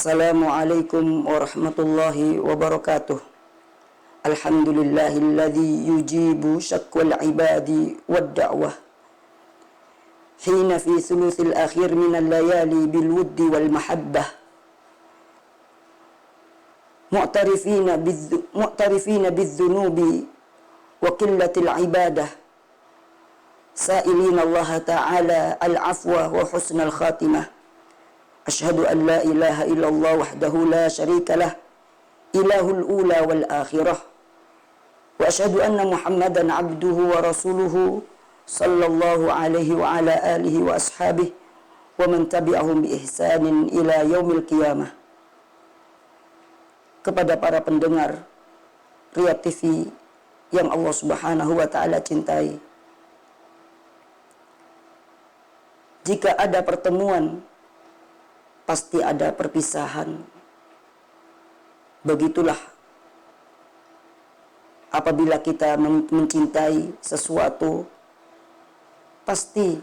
Assalamualaikum warahmatullahi wabarakatuh. Alhamdulillahilladzi yujibu syakwal ibadi wad da'wah hina fi thuluthil akhir minal layali bil wuddi wal mahabbah mu'tarifina bidh-dhunubi wa qillatil ibadah sa'ilina Allah ta'ala al-afwa wa husnal khatimah. Asyhadu an la ilaha illallah wahdahu la syarika lah ilahul ula wal akhirah wa asyhadu anna Muhammadan abduhu wa rasuluhu sallallahu alaihi wa ala alihi wa ashabihi wa man tabi'ahum bi ihsanin ila yaumil qiyamah. Kepada para pendengar Riyadh TV yang Allah Subhanahu wa taala cintai, jika ada pertemuan pasti ada perpisahan. Begitulah apabila kita mencintai sesuatu, pasti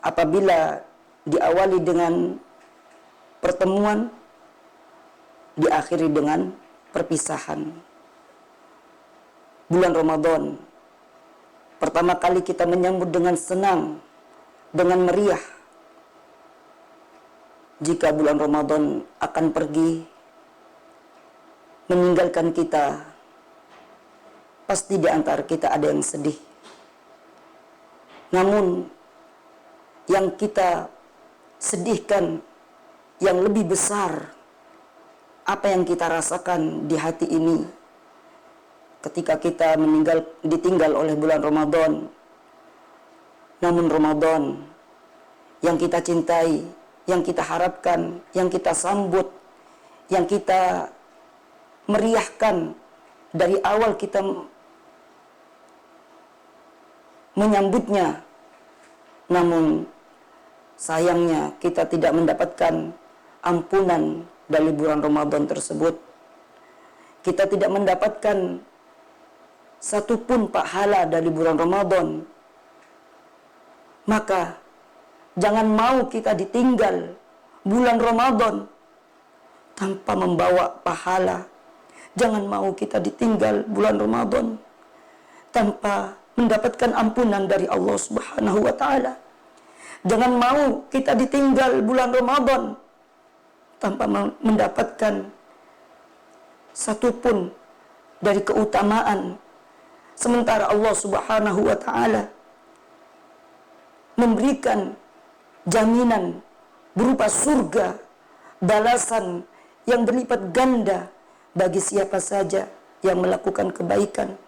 apabila diawali dengan pertemuan, diakhiri dengan perpisahan. Bulan Ramadan pertama kali kita menyambut dengan senang, dengan meriah. Jika bulan Ramadan akan pergi meninggalkan kita, pasti di antara kita ada yang sedih. Namun yang kita sedihkan yang lebih besar, apa yang kita rasakan di hati ini ketika kita ditinggal oleh bulan Ramadan. Namun Ramadan yang kita cintai, yang kita harapkan, yang kita sambut, yang kita meriahkan dari awal kita menyambutnya, namun sayangnya kita tidak mendapatkan ampunan dari bulan Ramadan tersebut. Kita tidak mendapatkan satupun pahala dari bulan Ramadan. Maka jangan mau kita ditinggal bulan Ramadan tanpa membawa pahala. Jangan mau kita ditinggal bulan Ramadan tanpa mendapatkan ampunan dari Allah Subhanahu wa taala. Jangan mau kita ditinggal bulan Ramadan tanpa mendapatkan satupun dari keutamaan, sementara Allah Subhanahu wa taala memberikan jaminan berupa surga, balasan yang berlipat ganda bagi siapa saja yang melakukan kebaikan.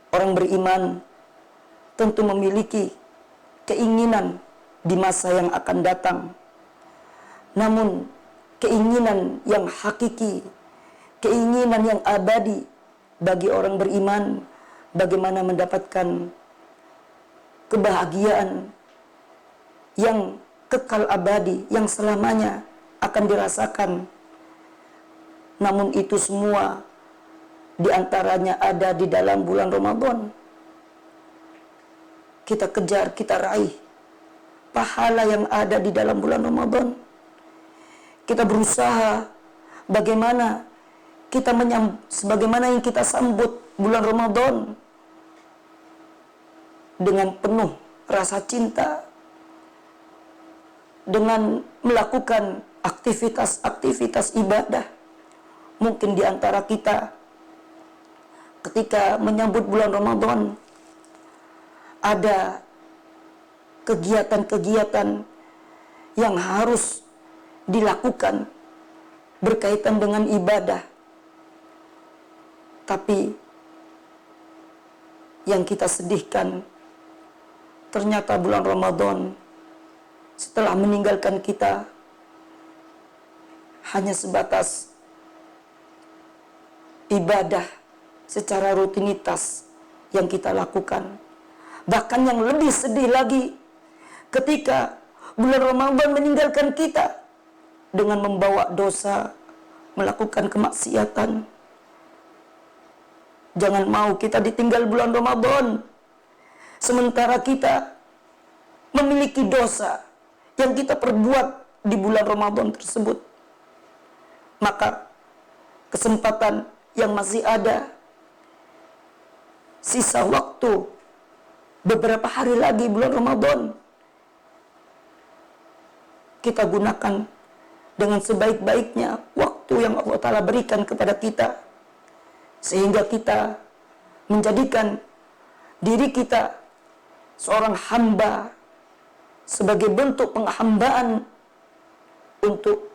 Orang beriman tentu memiliki keinginan di masa yang akan datang. Namun keinginan yang hakiki, keinginan yang abadi bagi orang beriman, bagaimana mendapatkan kebahagiaan yang kekal abadi, yang selamanya akan dirasakan. Namun itu semua diantaranya ada di dalam bulan Ramadan. Kita kejar, kita raih pahala yang ada di dalam bulan Ramadan. Kita berusaha bagaimana kita sebagaimana yang kita sambut bulan Ramadan dengan penuh rasa cinta, dengan melakukan aktivitas-aktivitas ibadah. Mungkin di antara kita ketika menyambut bulan Ramadan ada kegiatan-kegiatan yang harus dilakukan berkaitan dengan ibadah. Tapi yang kita sedihkan, ternyata bulan Ramadan setelah meninggalkan kita hanya sebatas ibadah secara rutinitas yang kita lakukan. Bahkan yang lebih sedih lagi, ketika bulan Ramadan meninggalkan kita dengan membawa dosa, melakukan kemaksiatan. Jangan mau kita ditinggal bulan Ramadan sementara kita memiliki dosa yang kita perbuat di bulan Ramadan tersebut. Maka kesempatan yang masih ada, sisa waktu beberapa hari lagi bulan Ramadan, kita gunakan dengan sebaik-baiknya waktu yang Allah Ta'ala berikan kepada kita, sehingga kita menjadikan diri kita seorang hamba sebagai bentuk penghambaan untuk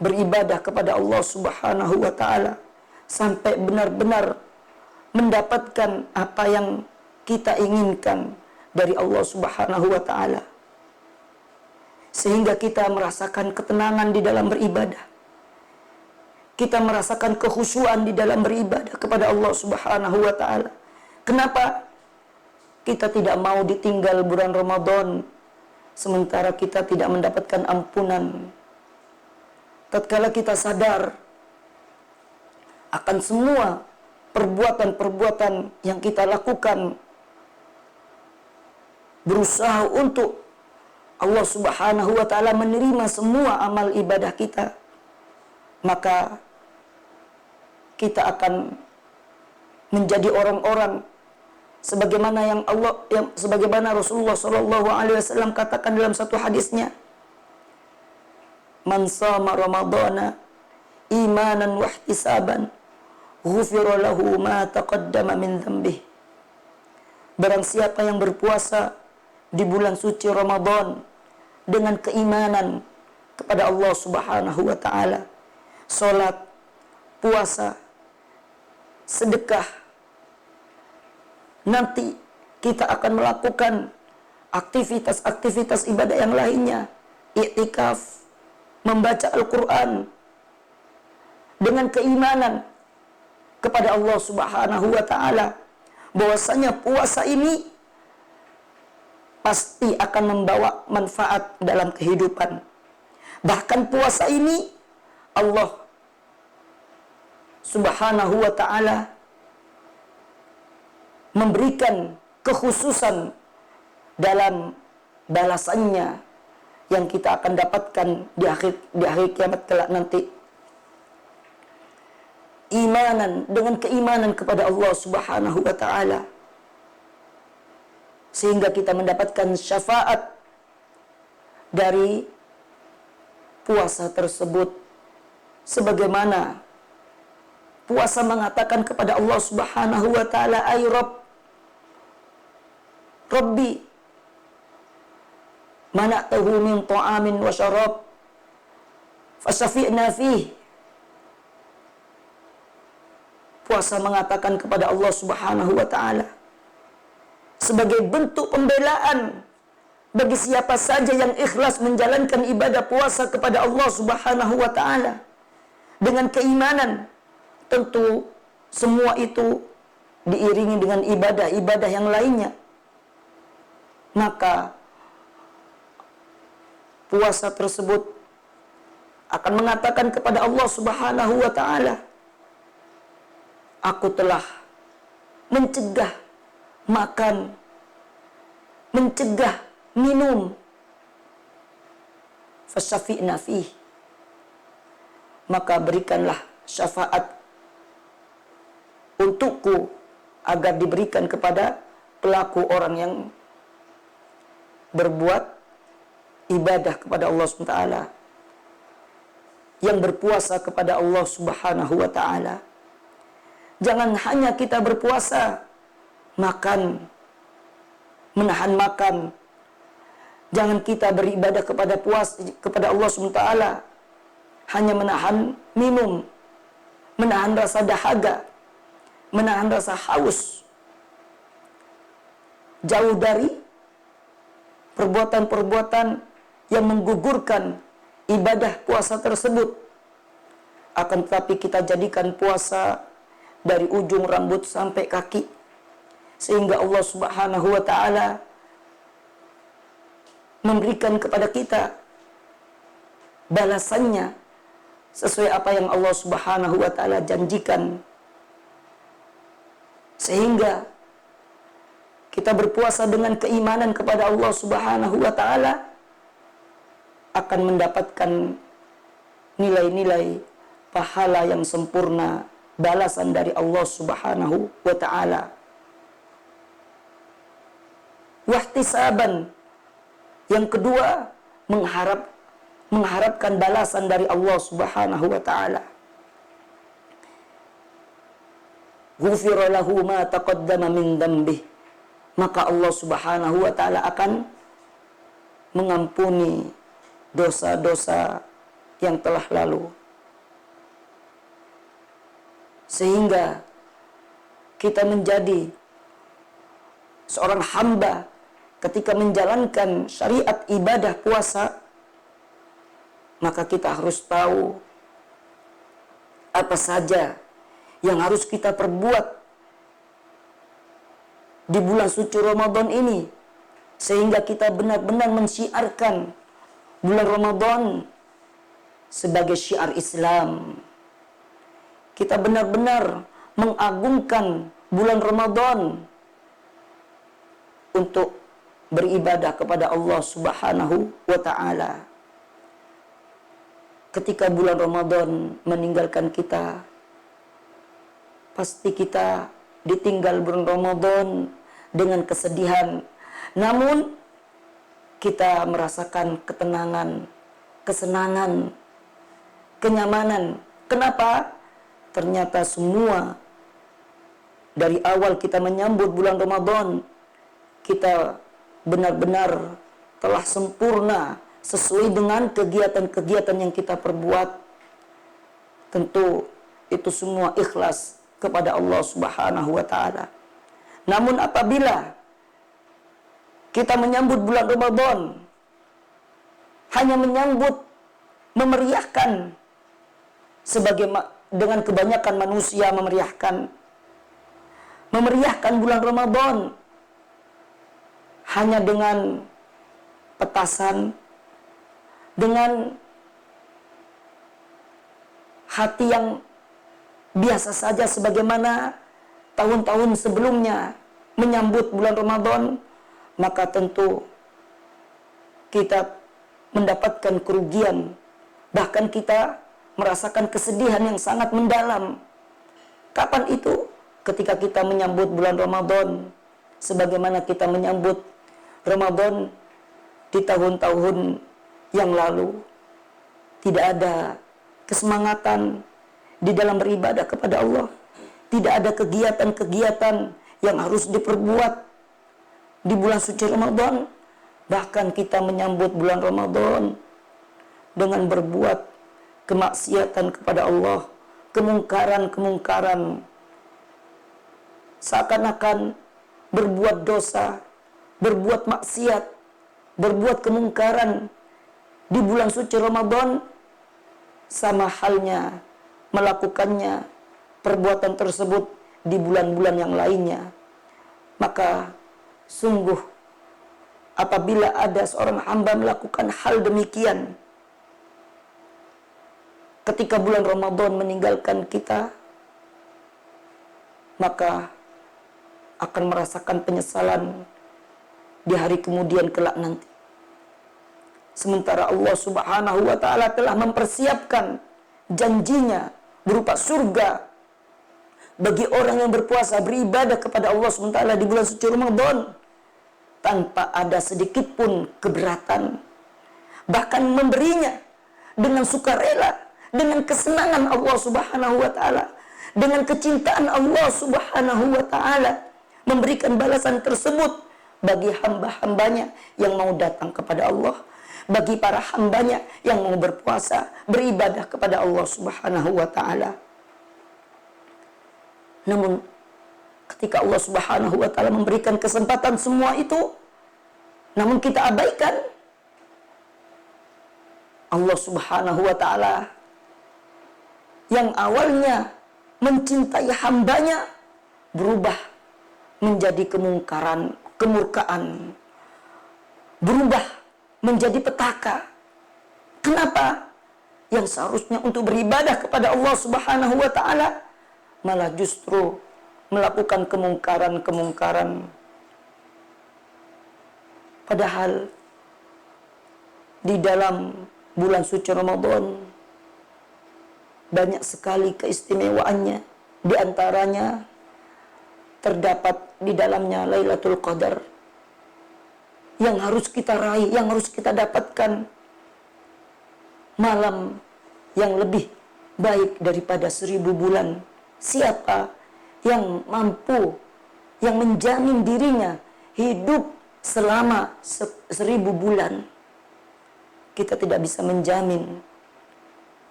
beribadah kepada Allah Subhanahu wa Ta'ala, sampai benar-benar mendapatkan apa yang kita inginkan dari Allah Subhanahu wa Ta'ala, sehingga kita merasakan ketenangan di dalam beribadah, kita merasakan kekhusyuan di dalam beribadah kepada Allah Subhanahu wa Ta'ala. Kenapa kita tidak mau ditinggal bulan Ramadan sementara kita tidak mendapatkan ampunan? Tatkala kita sadar akan semua perbuatan-perbuatan yang kita lakukan, berusaha untuk Allah Subhanahu wa Ta'ala menerima semua amal ibadah kita, maka kita akan menjadi orang-orang sebagaimana Rasulullah Shallallahu Alaihi Wasallam katakan dalam satu hadisnya, "Man shama Ramadana imanan wa ihtisaban, ghufira lahu ma taqaddama min dhanbih." Barang siapa yang berpuasa di bulan suci Ramadan dengan keimanan kepada Allah Subhanahu wa Ta'ala, salat, puasa, sedekah, nanti kita akan melakukan aktivitas-aktivitas ibadah yang lainnya, iktikaf, membaca Al-Quran, dengan keimanan kepada Allah Subhanahu wa Ta'ala, bahwasanya puasa ini pasti akan membawa manfaat dalam kehidupan. Bahkan puasa ini Allah Subhanahu wa Ta'ala memberikan kekhususan dalam balasannya yang kita akan dapatkan di akhir kiamat kelak nanti. Dengan keimanan kepada Allah Subhanahu wa Ta'ala, sehingga kita mendapatkan syafaat dari puasa tersebut, sebagaimana puasa mengatakan kepada Allah Subhanahu wa Ta'ala, "Ay Rabbi, mana'tahu min ta'amin wa syarab, fasyafi'na fih." Puasa mengatakan kepada Allah Subhanahu wa Ta'ala sebagai bentuk pembelaan bagi siapa saja yang ikhlas menjalankan ibadah puasa kepada Allah Subhanahu wa Ta'ala dengan keimanan. Tentu semua itu diiringi dengan ibadah-ibadah yang lainnya. Maka puasa tersebut akan mengatakan kepada Allah Subhanahu wa Ta'ala, "Aku telah mencegah makan, mencegah minum, fasyafi'na fih." Maka berikanlah syafaat untukku agar diberikan kepada pelaku orang yang berbuat ibadah kepada Allah SWT, yang berpuasa kepada Allah Subhanahu wa Ta'ala. Jangan hanya kita berpuasa, makan, menahan makan. Jangan kita beribadah kepada Allah SWT hanya menahan minum, menahan rasa dahaga, menahan rasa haus. Jauh dari perbuatan-perbuatan yang menggugurkan ibadah puasa tersebut. Akan tetapi kita jadikan puasa dari ujung rambut sampai kaki, sehingga Allah Subhanahu wa Ta'ala memberikan kepada kita balasannya sesuai apa yang Allah Subhanahu wa Ta'ala janjikan. Sehingga kita berpuasa dengan keimanan kepada Allah Subhanahu wa Ta'ala, akan mendapatkan nilai-nilai pahala yang sempurna, balasan dari Allah Subhanahu wa taala. Wahtisaban, yang kedua, mengharapkan balasan dari Allah Subhanahu wa taala. Ghufira lahu ma taqaddama min dhanbih, maka Allah Subhanahu wa taala akan mengampuni dosa-dosa yang telah lalu. Sehingga kita menjadi seorang hamba ketika menjalankan syariat ibadah puasa, maka kita harus tahu apa saja yang harus kita perbuat di bulan suci Ramadan ini, sehingga kita benar-benar mensyiarkan bulan Ramadan sebagai syiar Islam. Kita benar-benar mengagungkan bulan Ramadan untuk beribadah kepada Allah Subhanahu wa taala. Ketika bulan Ramadan meninggalkan kita, pasti kita ditinggal bulan Ramadan dengan kesedihan. Namun kita merasakan ketenangan, kesenangan, kenyamanan. Kenapa? Ternyata semua dari awal kita menyambut bulan Ramadan, kita benar-benar telah sempurna sesuai dengan kegiatan-kegiatan yang kita perbuat. Tentu itu semua ikhlas kepada Allah Subhanahu wa taala. Namun apabila kita menyambut bulan Ramadan hanya menyambut, memeriahkan, dengan kebanyakan manusia memeriahkan bulan Ramadan hanya dengan petasan, dengan hati yang biasa saja sebagaimana tahun-tahun sebelumnya menyambut bulan Ramadan, maka tentu kita mendapatkan kerugian, bahkan kita merasakan kesedihan yang sangat mendalam. Kapan itu? Ketika kita menyambut bulan Ramadan sebagaimana kita menyambut Ramadan di tahun-tahun yang lalu. Tidak ada kesemangatan di dalam beribadah kepada Allah. Tidak ada kegiatan-kegiatan yang harus diperbuat di bulan suci Ramadan. Bahkan kita menyambut bulan Ramadan dengan berbuat kemaksiatan kepada Allah, kemungkaran-kemungkaran, seakan-akan berbuat dosa, berbuat maksiat, berbuat kemungkaran di bulan suci Ramadan, sama halnya melakukannya perbuatan tersebut di bulan-bulan yang lainnya. Maka sungguh apabila ada seorang hamba melakukan hal demikian ketika bulan Ramadan meninggalkan kita, maka akan merasakan penyesalan di hari kemudian kelak nanti. Sementara Allah Subhanahu wa taala telah mempersiapkan janjinya berupa surga bagi orang yang berpuasa, beribadah kepada Allah SWT di bulan suci Ramadan tanpa ada sedikit pun keberatan, bahkan memberinya dengan sukarela, dengan kesenangan Allah Subhanahu wa taala, dengan kecintaan Allah Subhanahu wa taala, memberikan balasan tersebut bagi hamba-hambanya yang mau datang kepada Allah, bagi para hambanya yang mau berpuasa, beribadah kepada Allah Subhanahu wa taala. Namun ketika Allah Subhanahu wa taala memberikan kesempatan semua itu, namun kita abaikan, Allah Subhanahu wa taala yang awalnya mencintai hambanya berubah menjadi kemungkaran, kemurkaan, berubah menjadi petaka. Kenapa? Yang seharusnya untuk beribadah kepada Allah Subhanahu wa taala malah justru melakukan kemungkaran-kemungkaran. Padahal di dalam bulan suci Ramadan banyak sekali keistimewaannya. Di antaranya terdapat di dalamnya Lailatul Qadar yang harus kita raih, yang harus kita dapatkan. Malam yang lebih baik daripada 1000 bulan. Siapa yang mampu, yang menjamin dirinya hidup selama 1000 bulan? Kita tidak bisa menjamin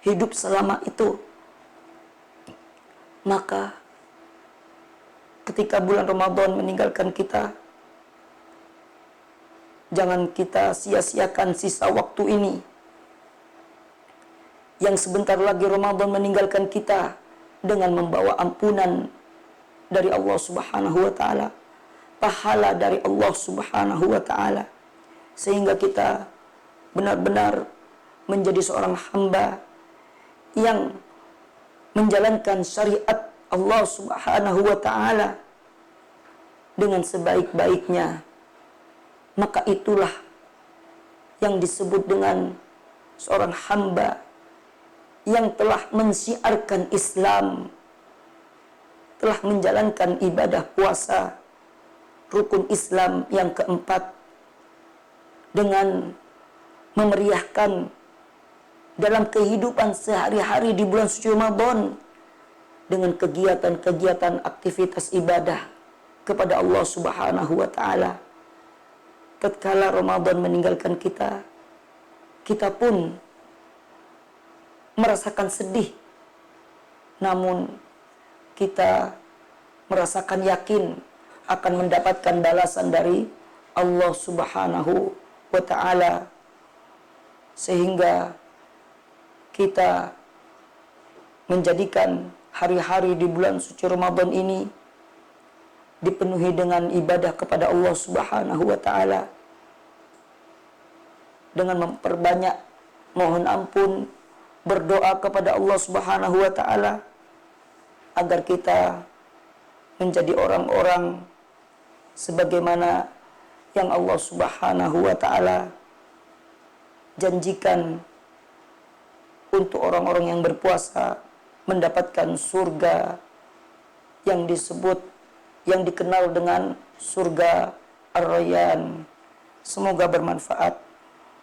hidup selama itu. Maka ketika bulan Ramadan meninggalkan kita, jangan kita sia-siakan sisa waktu ini. Yang sebentar lagi Ramadan meninggalkan kita dengan membawa ampunan dari Allah Subhanahu wa taala, pahala dari Allah Subhanahu wa taala, sehingga kita benar-benar menjadi seorang hamba yang menjalankan syariat Allah Subhanahu wa taala dengan sebaik-baiknya. Maka itulah yang disebut dengan seorang hamba yang telah mensiarkan Islam, telah menjalankan ibadah puasa, rukun Islam yang keempat, dengan memeriahkan dalam kehidupan sehari-hari di bulan suci Ramadan dengan kegiatan-kegiatan aktivitas ibadah kepada Allah Subhanahu wa taala. Tatkala Ramadan meninggalkan kita, kita pun merasakan sedih, namun kita merasakan yakin akan mendapatkan balasan dari Allah Subhanahu wa taala, sehingga kita menjadikan hari-hari di bulan suci Ramadan ini dipenuhi dengan ibadah kepada Allah Subhanahu wa taala, dengan memperbanyak mohon ampun, berdoa kepada Allah Subhanahu wa taala agar kita menjadi orang-orang sebagaimana yang Allah Subhanahu wa taala janjikan untuk orang-orang yang berpuasa mendapatkan surga yang disebut, yang dikenal dengan surga Ar-Rayyan. Semoga bermanfaat.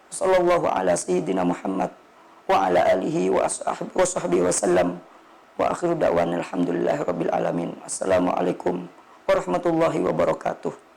Sallallahu ala sayyidina Muhammad wa ala alihi wa sahbihi wa sallam. Wa akhiru da'wana alhamdulillahi rabbil alamin. Assalamualaikum warahmatullahi wabarakatuh.